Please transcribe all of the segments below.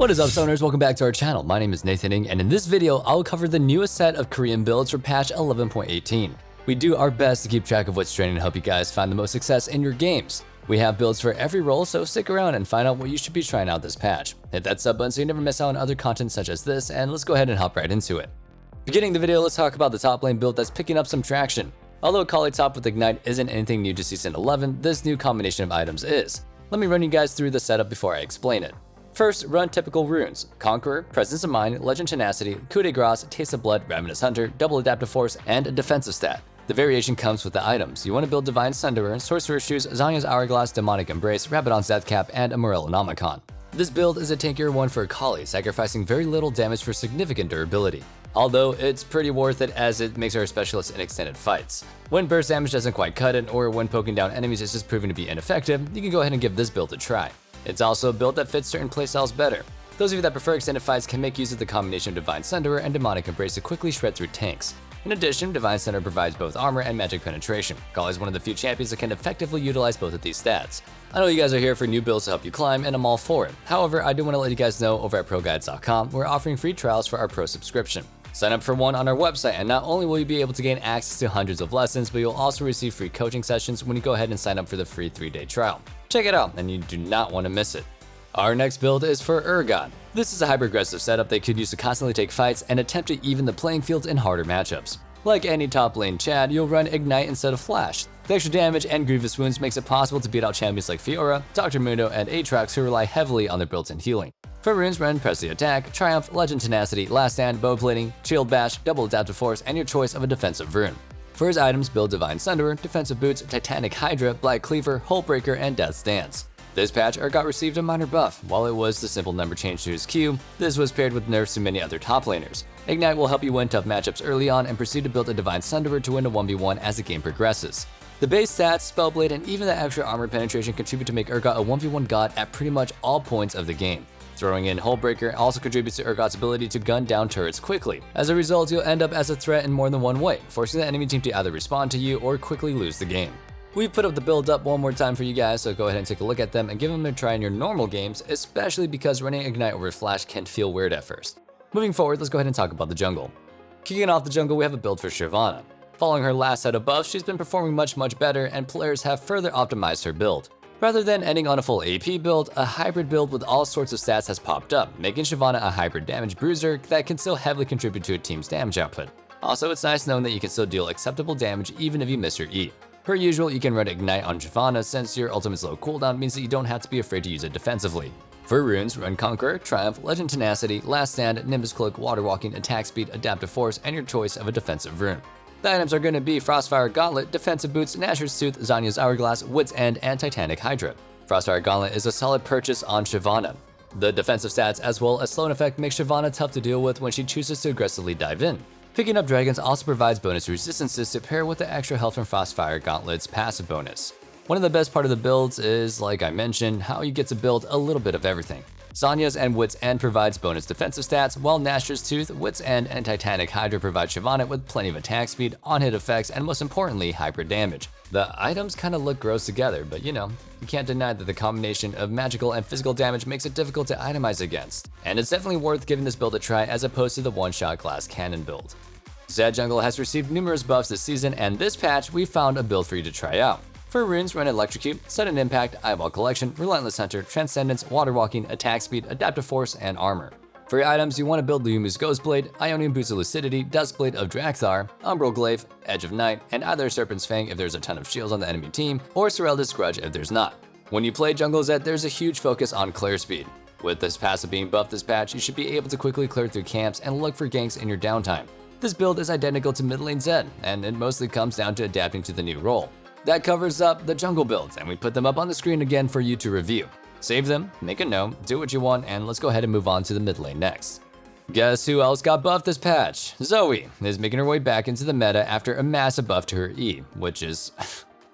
What is up, Stoners? Welcome back to our channel. My name is Nathan, and in this video, I'll cover the newest set of Korean builds for patch 11.18. We do our best to keep track of what's trending and help you guys find the most success in your games. We have builds for every role, so stick around and find out what you should be trying out this patch. Hit that sub button so you never miss out on other content such as this, and let's go ahead and hop right into it. Beginning the video, let's talk about the top lane build that's picking up some traction. Although Kali top with Ignite isn't anything new to Season 11, this new combination of items is. Let me run you guys through the setup before I explain it. First, run typical runes: Conqueror, Presence of Mind, Legend Tenacity, Coup de Grace, Taste of Blood, Ravenous Hunter, Double Adaptive Force, and a defensive stat. The variation comes with the items. You want to build Divine Sunderer, Sorcerer's Shoes, Zanya's Hourglass, Demonic Embrace, Rabadon's Death Cap, and a Morellonomicon. This build is a tankier one for Kali, sacrificing very little damage for significant durability. Although it's pretty worth it as it makes her a specialist in extended fights. When burst damage doesn't quite cut it, or when poking down enemies is just proven to be ineffective, you can go ahead and give this build a try. It's also a build that fits certain playstyles better. Those of you that prefer extended fights can make use of the combination of Divine Sunderer and Demonic Embrace to quickly shred through tanks. In addition, Divine Sunderer provides both armor and magic penetration. Kali is one of the few champions that can effectively utilize both of these stats. I know you guys are here for new builds to help you climb, and I'm all for it. However, I do want to let you guys know over at ProGuides.com, we're offering free trials for our Pro subscription. Sign up for one on our website, and not only will you be able to gain access to hundreds of lessons, but you'll also receive free coaching sessions when you go ahead and sign up for the free 3-day trial. Check it out, and you do not want to miss it. Our next build is for Urgot. This is a hyper-aggressive setup they could use to constantly take fights and attempt to even the playing field in harder matchups. Like any top lane Chad, you'll run Ignite instead of Flash. The extra damage and grievous wounds makes it possible to beat out champions like Fiora, Dr. Mundo, and Aatrox who rely heavily on their built-in healing. For runes, run Press the Attack, Triumph, Legend Tenacity, Last Stand, Bow Plating, Shield Bash, Double Adaptive Force, and your choice of a defensive rune. For his items, build Divine Sunderer, Defensive Boots, Titanic Hydra, Black Cleaver, Hullbreaker, and Death's Dance. This patch, Urgot received a minor buff. While it was the simple number change to his Q, this was paired with nerfs to many other top laners. Ignite will help you win tough matchups early on and proceed to build a Divine Sunderer to win a 1v1 as the game progresses. The base stats, Spellblade, and even the extra armor penetration contribute to make Urgot a 1v1 god at pretty much all points of the game. Throwing in Hullbreaker also contributes to Urgot's ability to gun down turrets quickly. As a result, you'll end up as a threat in more than one way, forcing the enemy team to either respond to you or quickly lose the game. We've put up the build up one more time for you guys, so go ahead and take a look at them and give them a try in your normal games, especially because running Ignite over Flash can feel weird at first. Moving forward, let's go ahead and talk about the jungle. Kicking off the jungle, we have a build for Shyvana. Following her last set of buffs, she's been performing much better, and players have further optimized her build. Rather than ending on a full AP build, a hybrid build with all sorts of stats has popped up, making Shyvana a hybrid damage bruiser that can still heavily contribute to a team's damage output. Also, it's nice knowing that you can still deal acceptable damage even if you miss your E. Per usual, you can run Ignite on Shyvana since your ultimate's low cooldown means that you don't have to be afraid to use it defensively. For runes, run Conqueror, Triumph, Legend Tenacity, Last Stand, Nimbus Cloak, Water Walking, Attack Speed, Adaptive Force, and your choice of a defensive rune. The items are going to be Frostfire Gauntlet, Defensive Boots, Nashor's Tooth, Zanya's Hourglass, Wit's End, and Titanic Hydra. Frostfire Gauntlet is a solid purchase on Shyvana. The defensive stats as well as Slow Effect make Shyvana tough to deal with when she chooses to aggressively dive in. Picking up dragons also provides bonus resistances to pair with the extra health from Frostfire Gauntlet's passive bonus. One of the best part of the builds is, like I mentioned, how you get to build a little bit of everything. Zanya's and Wit's End provides bonus defensive stats, while Nashor's Tooth, Wit's End, and Titanic Hydra provide Shyvana with plenty of attack speed, on-hit effects, and most importantly, hybrid damage. The items kinda look gross together, but you can't deny that the combination of magical and physical damage makes it difficult to itemize against. And it's definitely worth giving this build a try as opposed to the one-shot glass cannon build. Zed Jungle has received numerous buffs this season, and this patch we found a build for you to try out. For runes, run Electrocute, Sudden Impact, Eyeball Collection, Relentless Hunter, Transcendence, Water Walking, Attack Speed, Adaptive Force, and Armor. For your items, you want to build Luyumu's Ghostblade, Ionian Boots of Lucidity, Duskblade of Drakthar, Umbral Glaive, Edge of Night, and either Serpent's Fang if there's a ton of shields on the enemy team, or Sorelda's Grudge if there's not. When you play Jungle Zed, there's a huge focus on clear speed. With this passive being buffed this patch, you should be able to quickly clear through camps and look for ganks in your downtime. This build is identical to mid lane Zed, and it mostly comes down to adapting to the new role. That covers up the jungle builds, and we put them up on the screen again for you to review. Save them, make a note, do what you want, and let's go ahead and move on to the mid lane next. Guess who else got buffed this patch? Zoe is making her way back into the meta after a massive buff to her E, which is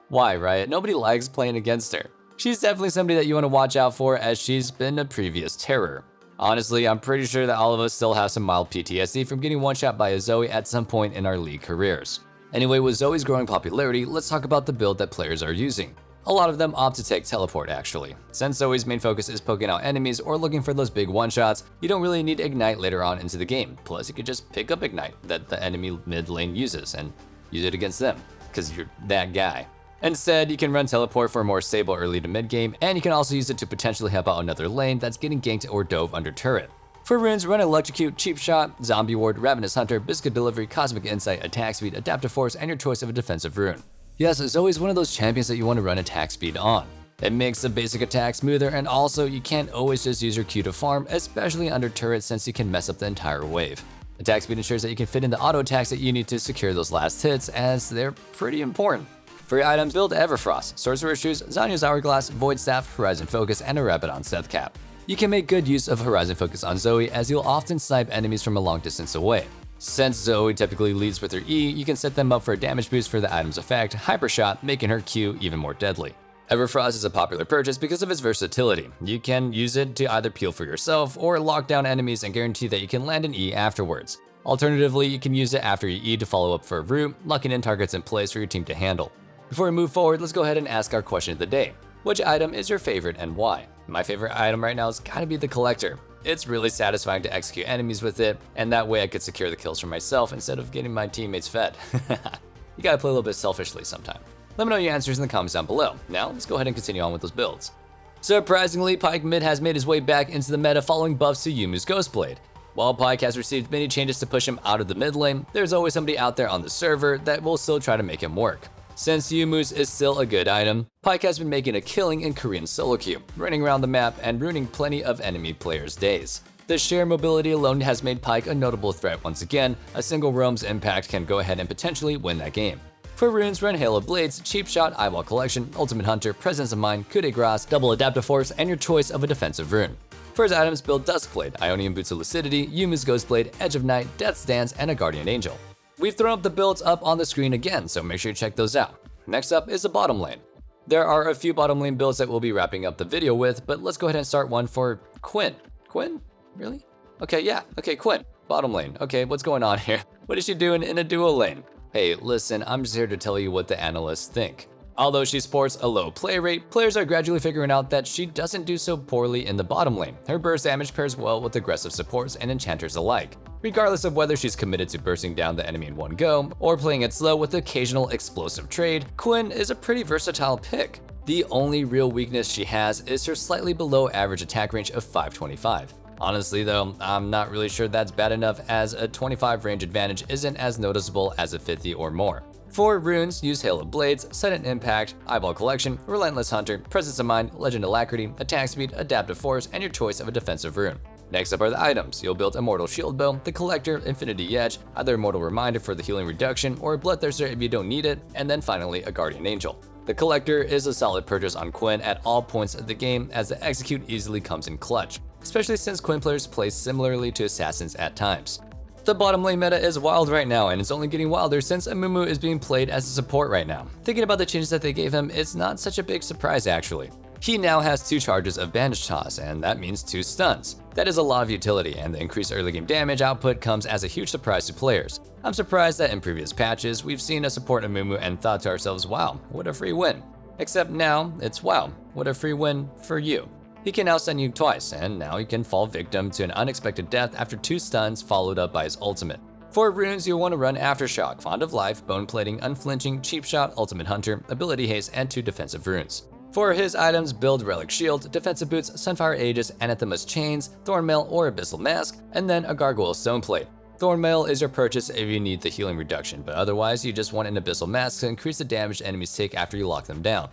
why, right? Nobody likes playing against her. She's definitely somebody that you want to watch out for as she's been a previous terror. Honestly, I'm pretty sure that all of us still have some mild PTSD from getting one-shot by a Zoe at some point in our league careers. Anyway, with Zoe's growing popularity, let's talk about the build that players are using. A lot of them opt to take teleport actually. Since Zoe's main focus is poking out enemies or looking for those big one-shots, you don't really need Ignite later on into the game. Plus you could just pick up Ignite that the enemy mid lane uses and use it against them, because you're that guy. Instead, you can run teleport for a more stable early to mid game, and you can also use it to potentially help out another lane that's getting ganked or dove under turret. For runes, run Electrocute, Cheap Shot, Zombie Ward, Ravenous Hunter, Biscuit Delivery, Cosmic Insight, Attack Speed, Adaptive Force, and your choice of a defensive rune. Yes, Zoe's one of those champions that you want to run attack speed on. It makes the basic attack smoother, and also you can't always just use your Q to farm, especially under turret since you can mess up the entire wave. Attack speed ensures that you can fit in the auto attacks that you need to secure those last hits, as they're pretty important. For your items, build Everfrost, Sorcerer's Shoes, Zanya's Hourglass, Void Staff, Horizon Focus, and a Rabadon's Death Cap. You can make good use of Horizon Focus on Zoe, as you'll often snipe enemies from a long distance away. Since Zoe typically leads with her E, you can set them up for a damage boost for the item's effect, Hypershot, making her Q even more deadly. Everfrost is a popular purchase because of its versatility. You can use it to either peel for yourself or lock down enemies and guarantee that you can land an E afterwards. Alternatively, you can use it after you E to follow up for a root, locking in targets in place for your team to handle. Before we move forward, let's go ahead and ask our question of the day. Which item is your favorite and why? My favorite item right now has gotta be the Collector. It's really satisfying to execute enemies with it, and that way I could secure the kills for myself instead of getting my teammates fed. You gotta play a little bit selfishly sometime. Let me know your answers in the comments down below. Now, let's go ahead and continue on with those builds. Surprisingly, Pyke mid has made his way back into the meta following buffs to Yumu's Ghostblade. While Pyke has received many changes to push him out of the mid lane, there's always somebody out there on the server that will still try to make him work. Since Yumu's is still a good item, Pyke has been making a killing in Korean solo queue, running around the map and ruining plenty of enemy players' days. The sheer mobility alone has made Pyke a notable threat once again. A single roam's impact can go ahead and potentially win that game. For runes, run Hail of Blades, Cheap Shot, Eyeball Collection, Ultimate Hunter, Presence of Mind, Coup de Grace, Double Adaptive Force, and your choice of a defensive rune. For his items, build Duskblade, Ionian Boots of Lucidity, Yumu's Ghostblade, Edge of Night, Death's Dance, and a Guardian Angel. We've thrown up the builds up on the screen again, so make sure you check those out. Next up is the bottom lane. There are a few bottom lane builds that we'll be wrapping up the video with, but let's go ahead and start one for Quinn. Quinn? Really? Okay, yeah, okay, Quinn. Bottom lane. Okay, what's going on here? What is she doing in a duo lane? Hey, listen, I'm just here to tell you what the analysts think. Although she sports a low play rate, players are gradually figuring out that she doesn't do so poorly in the bottom lane. Her burst damage pairs well with aggressive supports and enchanters alike. Regardless of whether she's committed to bursting down the enemy in one go, or playing it slow with occasional explosive trade, Quinn is a pretty versatile pick. The only real weakness she has is her slightly below average attack range of 525. Honestly though, I'm not really sure that's bad enough, as a 25 range advantage isn't as noticeable as a 50 or more. For runes, use Hail of Blades, Sudden Impact, Eyeball Collection, Relentless Hunter, Presence of Mind, Legend Alacrity, Attack Speed, Adaptive Force, and your choice of a defensive rune. Next up are the items. You'll build Immortal Shield Bow, the Collector, Infinity Edge, either Immortal Reminder for the healing reduction, or Bloodthirster if you don't need it, and then finally a Guardian Angel. The Collector is a solid purchase on Quinn at all points of the game, as the execute easily comes in clutch, especially since Quinn players play similarly to assassins at times. The bottom lane meta is wild right now, and it's only getting wilder since Amumu is being played as a support right now. Thinking about the changes that they gave him, it's not such a big surprise actually. He now has 2 charges of Bandage Toss, and that means 2 stuns. That is a lot of utility, and the increased early game damage output comes as a huge surprise to players. I'm surprised that in previous patches, we've seen a support Amumu and thought to ourselves, wow, what a free win. Except now, it's wow, what a free win for you. He can now stun you twice, and now he can fall victim to an unexpected death after 2 stuns followed up by his ultimate. For runes, you'll want to run Aftershock, Fond of Life, Bone Plating, Unflinching, Cheap Shot, Ultimate Hunter, Ability Haste, and 2 defensive runes. For his items, build Relic Shield, Defensive Boots, Sunfire Aegis, Anathema's Chains, Thornmail or Abyssal Mask, and then a Gargoyle Stoneplate. Thornmail is your purchase if you need the healing reduction, but otherwise you just want an Abyssal Mask to increase the damage enemies take after you lock them down.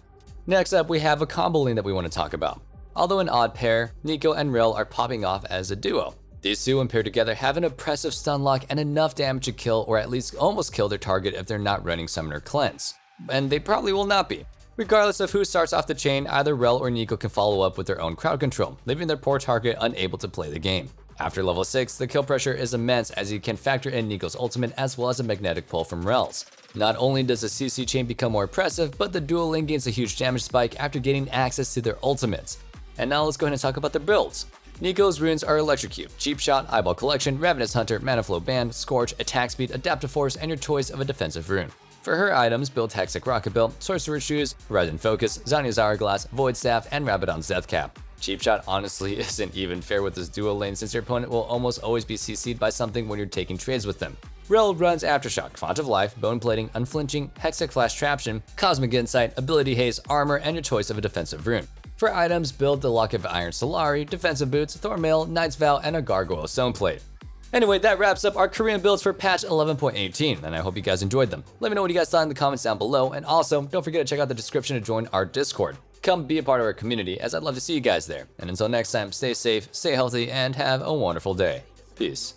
Next up, we have a combo lane that we want to talk about. Although an odd pair, Nico and Rel are popping off as a duo. These two when paired together have an oppressive stun lock and enough damage to kill or at least almost kill their target if they're not running Summoner Cleanse. And they probably will not be. Regardless of who starts off the chain, either Rel or Nico can follow up with their own crowd control, leaving their poor target unable to play the game. After level 6, the kill pressure is immense as you can factor in Nico's ultimate as well as a magnetic pull from Rel's. Not only does the CC chain become more impressive, but the dual lane gains a huge damage spike after gaining access to their ultimates. And now let's go ahead and talk about their builds. Nico's runes are Electrocute, Cheap Shot, Eyeball Collection, Ravenous Hunter, Mana Flow Band, Scorch, Attack Speed, Adaptive Force, and your choice of a defensive rune. For her items, build Hexic Rocket Belt, Sorcerer's Shoes, Horizon Focus, Zanya's Hourglass, Void Staff, and Rabadon's Death Cap. Cheap Shot honestly isn't even fair with this duo lane since your opponent will almost always be CC'd by something when you're taking trades with them. Rel runs Aftershock, Font of Life, Bone Plating, Unflinching, Hexic Flash Traption, Cosmic Insight, Ability Haze, Armor, and your choice of a defensive rune. For items, build the Locket of Iron Solari, Defensive Boots, Thornmail, Knight's Vow, and a Gargoyle Stoneplate. Anyway, that wraps up our Korean builds for patch 11.18, and I hope you guys enjoyed them. Let me know what you guys thought in the comments down below, and also, don't forget to check out the description to join our Discord. Come be a part of our community, as I'd love to see you guys there. And until next time, stay safe, stay healthy, and have a wonderful day. Peace.